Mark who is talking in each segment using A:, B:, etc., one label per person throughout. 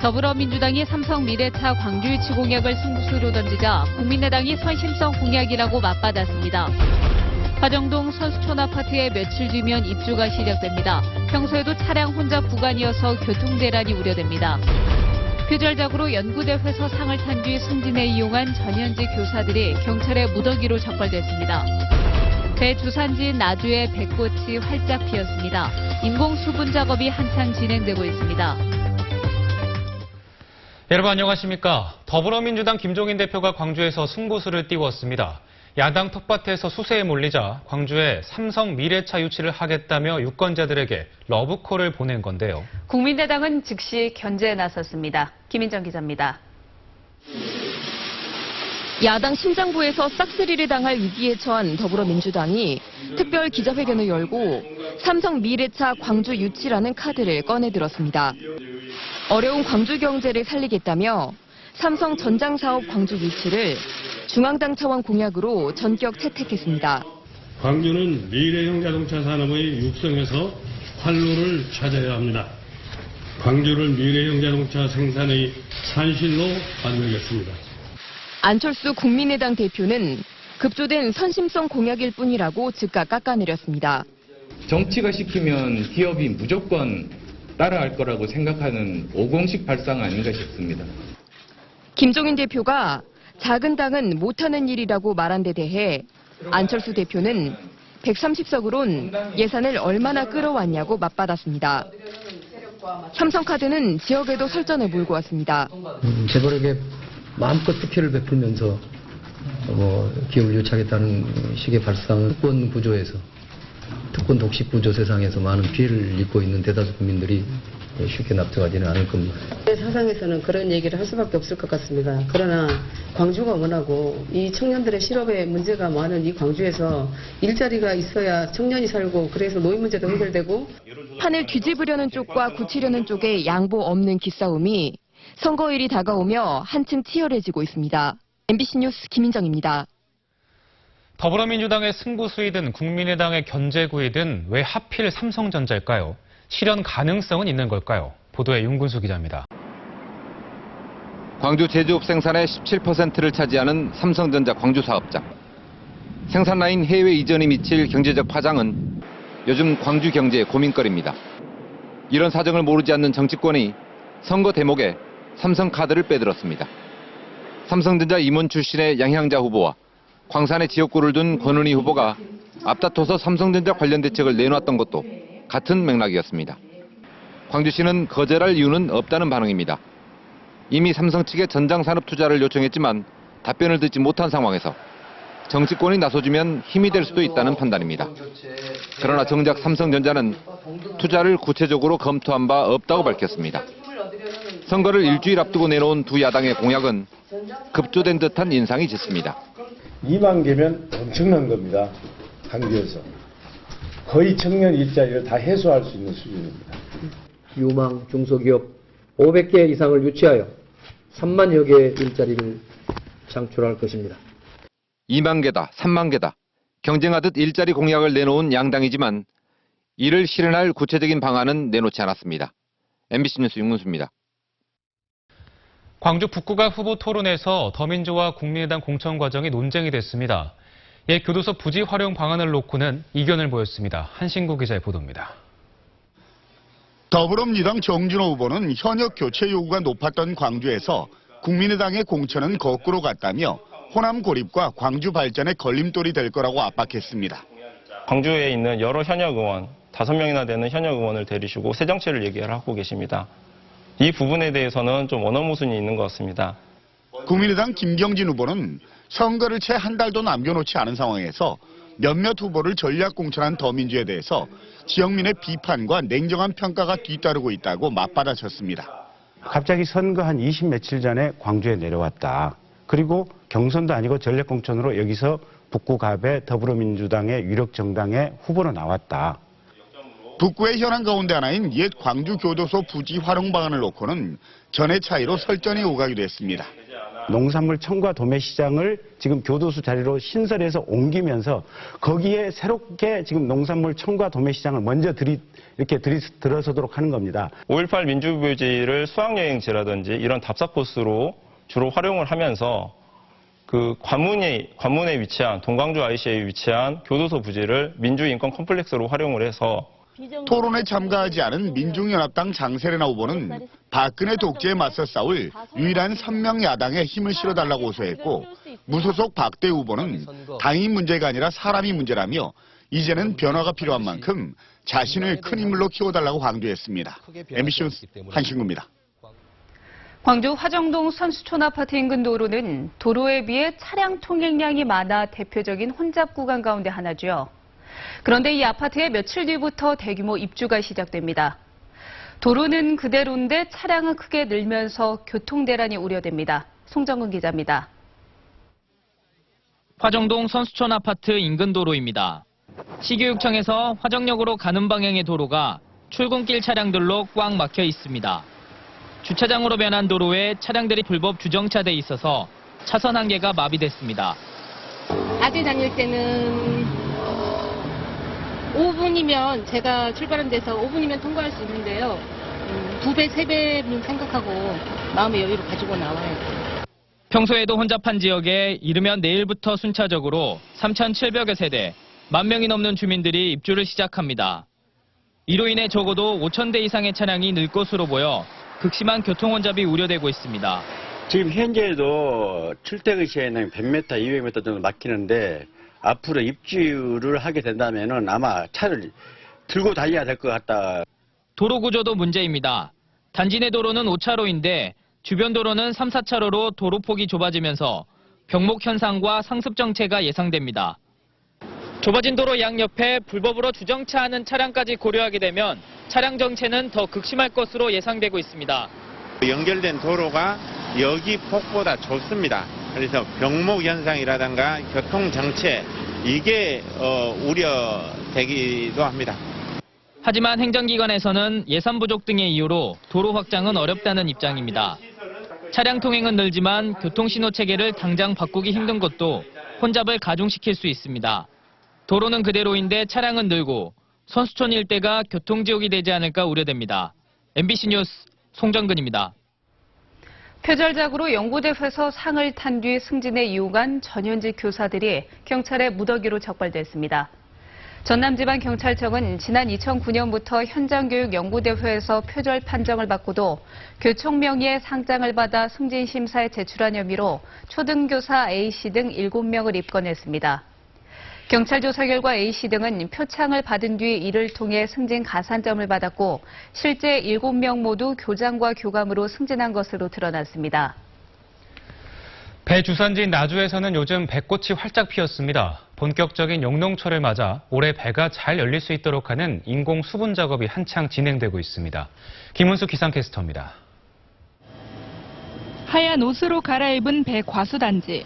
A: 더불어민주당이 삼성미래차 광주 유치 공약을 승부수로 던지자 국민의당이 선심성 공약이라고 맞받았습니다. 화정동 선수촌 아파트에 며칠 뒤면 입주가 시작됩니다. 평소에도 차량 혼잡 구간이어서 교통대란이 우려됩니다. 표절작으로 연구대회에서 상을 탄 뒤 승진에 이용한 전현직 교사들이 경찰의 무더기로 적발됐습니다. 대주산지인 나주의 백꽃이 활짝 피었습니다. 인공수분 작업이 한창 진행되고 있습니다.
B: 여러분 안녕하십니까. 더불어민주당 김종인 대표가 광주에서 승부수를 띄웠습니다. 야당 텃밭에서 수세에 몰리자 광주에 삼성 미래차 유치를 하겠다며 유권자들에게 러브콜을 보낸 건데요.
A: 국민의당은 즉시 견제에 나섰습니다. 김인정 기자입니다.
C: 야당 심장부에서 싹쓸이를 당할 위기에 처한 더불어민주당이 특별 기자회견을 열고 삼성 미래차 광주 유치라는 카드를 꺼내들었습니다. 어려운 광주 경제를 살리겠다며 삼성 전장사업 광주 유치를 중앙당 차원 공약으로 전격 채택했습니다.
D: 광주는 미래형 자동차 산업의 육성에서 활로를 찾아야 합니다. 광주를 미래형 자동차 생산의 산실로 만들겠습니다.
C: 안철수 국민의당 대표는 급조된 선심성 공약일 뿐이라고 즉각 깎아내렸습니다.
E: 정치가 시키면 기업이 무조건 따라할 거라고 생각하는 오공식 발상 아닌가 싶습니다.
C: 김종인 대표가 작은 당은 못하는 일이라고 말한 데 대해 안철수 대표는 130석으론 예산을 얼마나 끌어왔냐고 맞받았습니다. 삼성카드는 지역에도 설전을 몰고 왔습니다.
F: 재벌에게 마음껏 특혜를 베풀면서 기업을 유치하겠다는 식의 발상을 특권 구조에서 특권 독식 구조 세상에서 많은 피해를 입고 있는 대다수 국민들이 쉽게 납득하지는 않을 겁니다.
G: 사상에서는 그런 얘기를 할 수밖에 없을 것 같습니다. 그러나 광주가 원하고 이 청년들의 실업의 문제가 많은 이 광주에서 일자리가 있어야 청년이 살고 그래서 노인 문제도 해결되고
C: 판을 뒤집으려는 쪽과 굳히려는 쪽의 양보 없는 기싸움이 선거일이 다가오며 한층 치열해지고 있습니다. MBC 뉴스 김인정입니다.
B: 더불어민주당의 승부수이든 국민의당의 견제구이든 왜 하필 삼성전자일까요? 실현 가능성은 있는 걸까요? 보도에 윤근수 기자입니다.
H: 광주 제조업 생산의 17%를 차지하는 삼성전자 광주 사업장. 생산 라인 해외 이전이 미칠 경제적 파장은 요즘 광주 경제의 고민거리입니다. 이런 사정을 모르지 않는 정치권이 선거 대목에 삼성카드를 빼들었습니다. 삼성전자 임원 출신의 양향자 후보와 광산의 지역구를 둔 권은희 후보가 앞다퉈서 삼성전자 관련 대책을 내놨던 것도 같은 맥락이었습니다. 광주시는 거절할 이유는 없다는 반응입니다. 이미 삼성 측에 전장산업 투자를 요청했지만 답변을 듣지 못한 상황에서 정치권이 나서주면 힘이 될 수도 있다는 판단입니다. 그러나 정작 삼성전자는 투자를 구체적으로 검토한 바 없다고 밝혔습니다. 선거를 일주일 앞두고 내놓은 두 야당의 공약은 급조된 듯한 인상이 짙습니다.
I: 2만 개면 엄청난 겁니다. 한교에서. 거의 청년 일자리를 다 해소할 수 있는 수준입니다.
F: 유망 중소기업 500개 이상을 유치하여 3만여 개의 일자리를 창출할 것입니다.
H: 2만 개다, 3만 개다. 경쟁하듯 일자리 공약을 내놓은 양당이지만 이를 실현할 구체적인 방안은 내놓지 않았습니다. MBC 뉴스 윤근수입니다.
B: 광주 북구가 후보 토론에서 더민주와 국민의당 공천 과정이 논쟁이 됐습니다. 옛 교도소 부지 활용 방안을 놓고는 이견을 보였습니다. 한신구 기자의 보도입니다.
J: 더불어민주당 정준호 후보는 현역 교체 요구가 높았던 광주에서 국민의당의 공천은 거꾸로 갔다며 호남 고립과 광주 발전에 걸림돌이 될 거라고 압박했습니다.
K: 광주에 있는 여러 현역 의원, 5명이나 되는 현역 의원을 데리시고 새 정치를 얘기를 하고 계십니다. 이 부분에 대해서는 좀 원어모순이 있는 것 같습니다.
J: 국민의당 김경진 후보는 선거를 채 한 달도 남겨놓지 않은 상황에서 몇몇 후보를 전략 공천한 더민주에 대해서 지역민의 비판과 냉정한 평가가 뒤따르고 있다고 맞받아쳤습니다.
L: 갑자기 선거 한 20 며칠 전에 광주에 내려왔다. 그리고 경선도 아니고 전략 공천으로 여기서 북구갑의 더불어민주당의 유력 정당의 후보로 나왔다.
J: 북구의 현안 가운데 하나인 옛 광주 교도소 부지 활용 방안을 놓고는 전의 차이로 설전이 오가기도 했습니다.
L: 농산물 첨가 도매 시장을 지금 교도소 자리로 신설해서 옮기면서 거기에 새롭게 지금 농산물 첨가 도매 시장을 먼저 들어서도록 하는 겁니다.
K: 5.18 민주부지를 수학여행지라든지 이런 답사 코스로 주로 활용을 하면서 그 관문에 위치한 동광주 IC에 위치한 교도소 부지를 민주인권 컴플렉스로 활용을 해서
J: 토론에 참가하지 않은 민중연합당 장세레나 후보는 박근혜 독재에 맞서 싸울 유일한 선명 야당에 힘을 실어달라고 호소했고, 무소속 박대 후보는 당이 문제가 아니라 사람이 문제라며 이제는 변화가 필요한 만큼 자신을 큰 인물로 키워달라고 강조했습니다. MBC 뉴스 한신구입니다.
A: 광주 화정동 선수촌 아파트 인근 도로는 도로에 비해 차량 통행량이 많아 대표적인 혼잡 구간 가운데 하나죠. 그런데 이 아파트에 며칠 뒤부터 대규모 입주가 시작됩니다. 도로는 그대로인데 차량은 크게 늘면서 교통대란이 우려됩니다. 송정근 기자입니다.
M: 화정동 선수촌 아파트 인근 도로입니다. 시교육청에서 화정역으로 가는 방향의 도로가 출근길 차량들로 꽉 막혀 있습니다. 주차장으로 변한 도로에 차량들이 불법 주정차돼 있어서 차선 한 개가 마비됐습니다.
N: 낮에 다닐 때는 5분이면 제가 출발한 데서 5분이면 통과할 수 있는데요. 2배, 3배는 생각하고 마음의 여유를 가지고 나와요.
M: 평소에도 혼잡한 지역에 이르면 내일부터 순차적으로 3,700여 세대, 10,000명이 넘는 주민들이 입주를 시작합니다. 이로 인해 적어도 5,000대 이상의 차량이 늘 것으로 보여 극심한 교통 혼잡이 우려되고 있습니다.
O: 지금 현재도 출퇴근 시에는 100m, 200m 정도 막히는데 앞으로 입주를 하게 된다면은 아마 차를 들고 다녀야 될 것 같다.
M: 도로 구조도 문제입니다. 단지 내 도로는 5차로인데 주변 도로는 3, 4차로로 도로폭이 좁아지면서 병목 현상과 상습 정체가 예상됩니다. 좁아진 도로 양옆에 불법으로 주정차하는 차량까지 고려하게 되면 차량 정체는 더 극심할 것으로 예상되고 있습니다.
P: 연결된 도로가 여기 폭보다 좁습니다. 그래서 병목 현상이라든가 교통 정체 이게 우려되기도 합니다.
M: 하지만 행정기관에서는 예산 부족 등의 이유로 도로 확장은 어렵다는 입장입니다. 차량 통행은 늘지만 교통신호 체계를 당장 바꾸기 힘든 것도 혼잡을 가중시킬 수 있습니다. 도로는 그대로인데 차량은 늘고 선수촌 일대가 교통지옥이 되지 않을까 우려됩니다. MBC 뉴스 송정근입니다.
A: 표절작으로 연고대회에서 상을 탄 뒤 승진에 이용한 전현직 교사들이 경찰에 무더기로 적발됐습니다. 전남지방경찰청은 지난 2009년부터 현장교육 연고대회에서 표절 판정을 받고도 교총 명의의 상장을 받아 승진 심사에 제출한 혐의로 초등교사 A씨 등 7명을 입건했습니다. 경찰 조사 결과 A씨 등은 표창을 받은 뒤 이를 통해 승진 가산점을 받았고 실제 7명 모두 교장과 교감으로 승진한 것으로 드러났습니다.
B: 배 주산지인 나주에서는 요즘 배꽃이 활짝 피었습니다. 본격적인 용농철을 맞아 올해 배가 잘 열릴 수 있도록 하는 인공 수분 작업이 한창 진행되고 있습니다. 김은수 기상캐스터입니다.
Q: 하얀 옷으로 갈아입은 배 과수단지.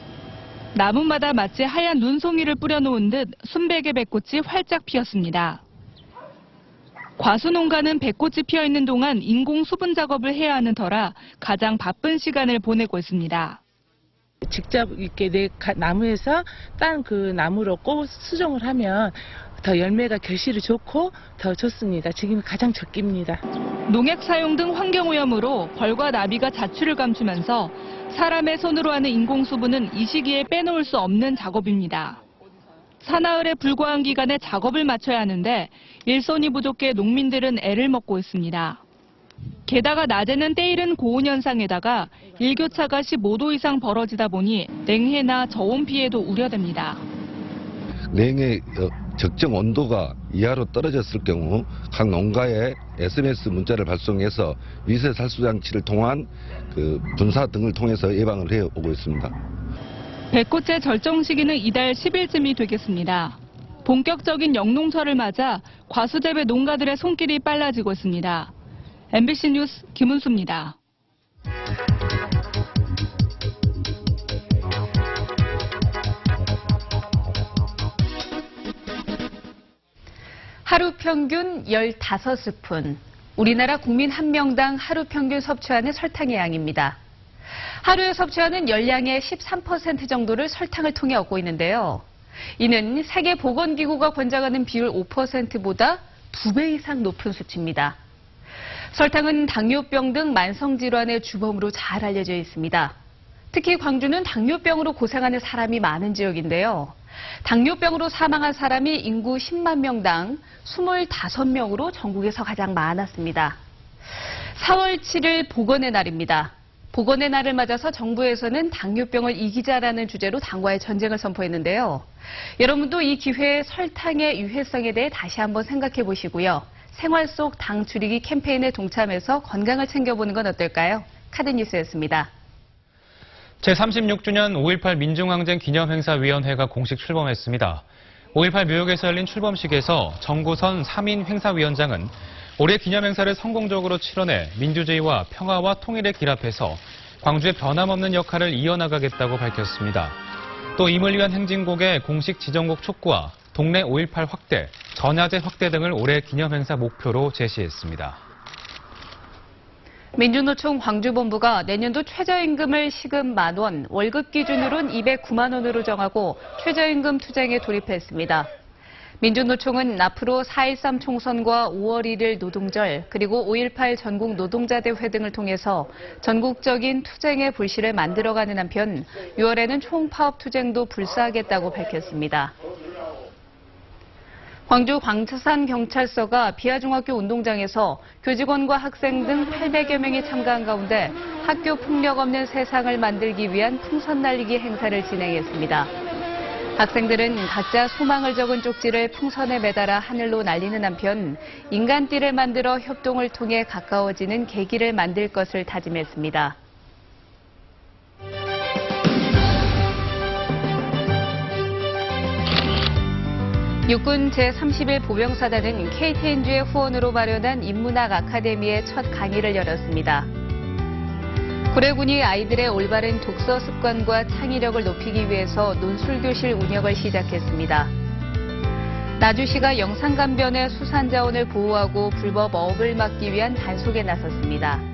Q: 나무마다 마치 하얀 눈송이를 뿌려놓은 듯 순백의 배꽃이 활짝 피었습니다. 과수농가는 배꽃이 피어있는 동안 인공 수분 작업을 해야 하는 터라 가장 바쁜 시간을 보내고 있습니다.
R: 직접 이렇게 나무에서 딴 그 나무로 꽃 수정을 하면 더 열매가 결실이 좋고 더 좋습니다. 지금 가장 적깁니다.
Q: 농약 사용 등 환경오염으로 벌과 나비가 자취를 감추면서 사람의 손으로 하는 인공수분은 이 시기에 빼놓을 수 없는 작업입니다. 사나흘에 불과한 기간에 작업을 마쳐야 하는데 일손이 부족해 농민들은 애를 먹고 있습니다. 게다가 낮에는 때이른 고온 현상에다가 일교차가 15도 이상 벌어지다 보니 냉해나 저온 피해도 우려됩니다.
S: 냉해 적정 온도가 이하로 떨어졌을 경우 각 농가에 SMS 문자를 발송해서 위세 살수 장치를 통한 분사 등을 통해서 예방을 해오고 있습니다.
Q: 배꽃의 절정 시기는 이달 10일쯤이 되겠습니다. 본격적인 영농철을 맞아 과수재배 농가들의 손길이 빨라지고 있습니다. MBC 뉴스 김은수입니다.
A: 하루 평균 15스푼. 우리나라 국민 한 명당 하루 평균 섭취하는 설탕의 양입니다. 하루에 섭취하는 열량의 13% 정도를 설탕을 통해 얻고 있는데요. 이는 세계보건기구가 권장하는 비율 5%보다 2배 이상 높은 수치입니다. 설탕은 당뇨병 등 만성질환의 주범으로 잘 알려져 있습니다. 특히 광주는 당뇨병으로 고생하는 사람이 많은 지역인데요. 당뇨병으로 사망한 사람이 인구 10만 명당 25명으로 전국에서 가장 많았습니다. 4월 7일 보건의 날입니다. 보건의 날을 맞아서 정부에서는 당뇨병을 이기자라는 주제로 당과의 전쟁을 선포했는데요. 여러분도 이 기회에 설탕의 유해성에 대해 다시 한번 생각해 보시고요. 생활 속 당 줄이기 캠페인에 동참해서 건강을 챙겨보는 건 어떨까요? 카드뉴스였습니다.
B: 제36주년 5.18 민중항쟁 기념행사위원회가 공식 출범했습니다. 5.18 묘역에서 열린 출범식에서 정구선 3인 행사위원장은 올해 기념행사를 성공적으로 치러내 민주주의와 평화와 통일의 길 앞에서 광주의 변함없는 역할을 이어나가겠다고 밝혔습니다. 또 임을 위한 행진곡의 공식 지정곡 촉구와 동네 5.18 확대, 전야제 확대 등을 올해 기념행사 목표로 제시했습니다.
A: 민주노총 광주본부가 내년도 최저임금을 시급 10,000원, 월급 기준으로는 209만 원으로 정하고 최저임금 투쟁에 돌입했습니다. 민주노총은 앞으로 4.13 총선과 5월 1일 노동절, 그리고 5.18 전국 노동자대회 등을 통해서 전국적인 투쟁의 불씨를 만들어가는 한편 6월에는 총파업 투쟁도 불사하겠다고 밝혔습니다. 광주 광산경찰서가 비아중학교 운동장에서 교직원과 학생 등 800여 명이 참가한 가운데 학교 폭력 없는 세상을 만들기 위한 풍선 날리기 행사를 진행했습니다. 학생들은 각자 소망을 적은 쪽지를 풍선에 매달아 하늘로 날리는 한편 인간띠를 만들어 협동을 통해 가까워지는 계기를 만들 것을 다짐했습니다. 육군 제31 보병사단은 KTNG의 후원으로 마련한 인문학 아카데미의 첫 강의를 열었습니다. 구례군이 아이들의 올바른 독서 습관과 창의력을 높이기 위해서 논술교실 운영을 시작했습니다. 나주시가 영산간변의 수산자원을 보호하고 불법 어업을 막기 위한 단속에 나섰습니다.